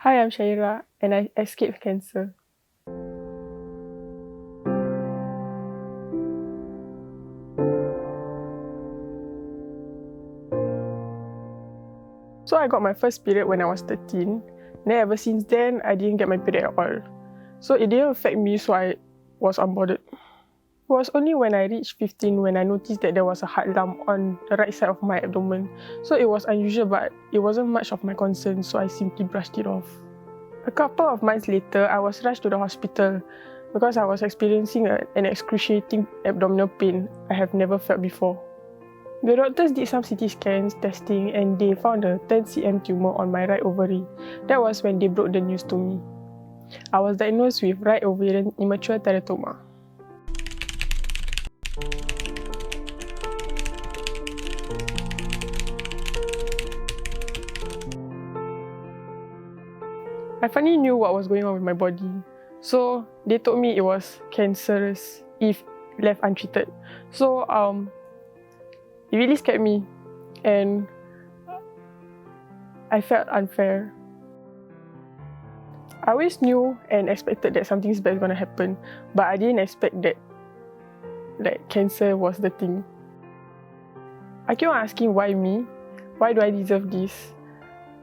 Hi, I'm Shahira and I escaped cancer. So I got my first period when I was 13. Then ever since then, I didn't get my period at all. So it didn't affect me, so I was unbothered. It was only when I reached 15 when I noticed that there was a hard lump on the right side of my abdomen. So it was unusual, but it wasn't much of my concern, so I simply brushed it off. A couple of months later, I was rushed to the hospital because I was experiencing an excruciating abdominal pain I have never felt before. The doctors did some CT scans, testing, and they found a 10 cm tumor on my right ovary. That was when they broke the news to me. I was diagnosed with right ovarian immature teratoma. I finally knew what was going on with my body. So they told me it was cancerous if left untreated. So it really scared me and I felt unfair. I always knew and expected that something bad was going to happen, but I didn't expect that cancer was the thing. I keep on asking why me? Why do I deserve this?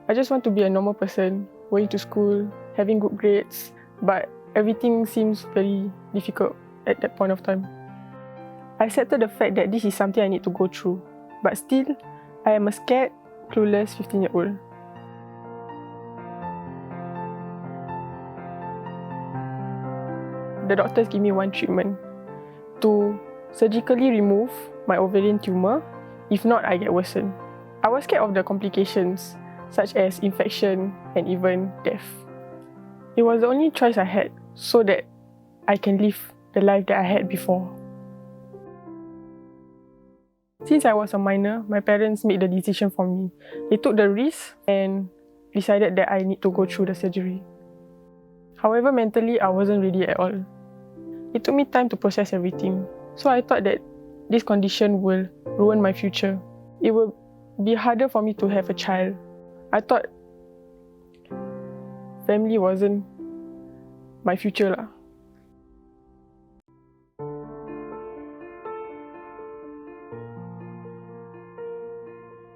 I just want to be a normal person, going to school, having good grades, but everything seems very difficult at that point of time. I accepted the fact that this is something I need to go through, but still, I am a scared, clueless 15-year-old. The doctors gave me one treatment to surgically remove my ovarian tumor. If not, I get worsened. I was scared of the complications, such as infection and even death. It was the only choice I had so that I can live the life that I had before. Since I was a minor, my parents made the decision for me. They took the risk and decided that I need to go through the surgery. However, mentally, I wasn't ready at all. It took me time to process everything. So I thought that this condition will ruin my future. It will be harder for me to have a child. I thought family wasn't my future lah.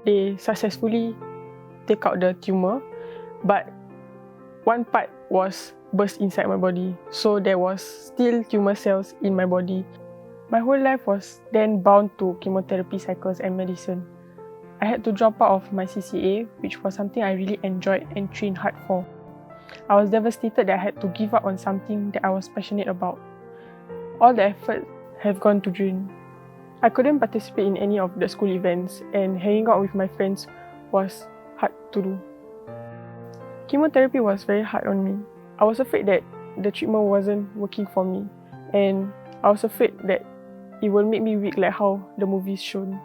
They successfully take out the tumor, but one part was burst inside my body, so there was still tumor cells in my body. My whole life was then bound to chemotherapy cycles and medicine. I had to drop out of my CCA, which was something I really enjoyed and trained hard for. I was devastated that I had to give up on something that I was passionate about. All the effort have gone to drain. I couldn't participate in any of the school events, and hanging out with my friends was hard to do. Chemotherapy was very hard on me. I was afraid that the treatment wasn't working for me, and I was afraid that it will make me weak like how the movies shown.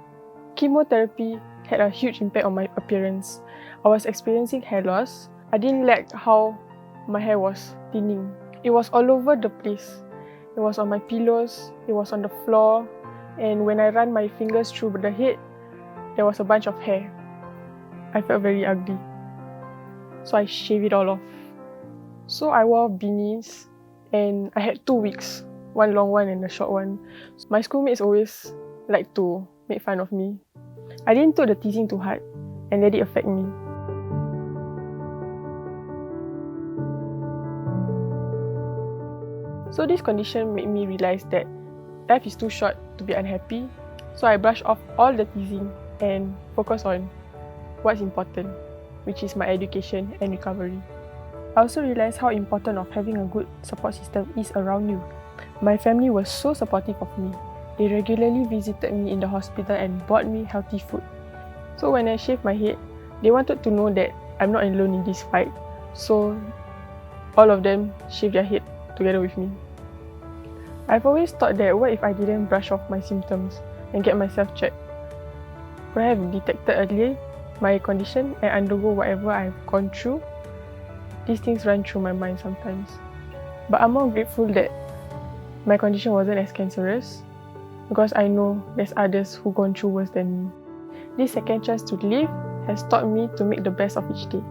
Chemotherapy had a huge impact on my appearance. I was experiencing hair loss. I didn't like how my hair was thinning. It was all over the place. It was on my pillows, it was on the floor, and when I ran my fingers through the head, there was a bunch of hair. I felt very ugly. So I shaved it all off. So I wore beanies and I had 2 wigs, one long one and a short one. My schoolmates always liked to make fun of me. I didn't take the teasing too hard and let it affect me. So this condition made me realize that life is too short to be unhappy. So I brushed off all the teasing and focused on what's important, which is my education and recovery. I also realized how important of having a good support system is around you. My family was so supportive of me. They regularly visited me in the hospital and bought me healthy food. So when I shaved my head, they wanted to know that I'm not alone in this fight. So all of them shaved their head together with me. I've always thought that what if I didn't brush off my symptoms and get myself checked? Could I have detected earlier my condition and undergo whatever I've gone through? These things run through my mind sometimes. But I'm more grateful that my condition wasn't as cancerous because I know there's others who've gone through worse than me. This second chance to live has taught me to make the best of each day.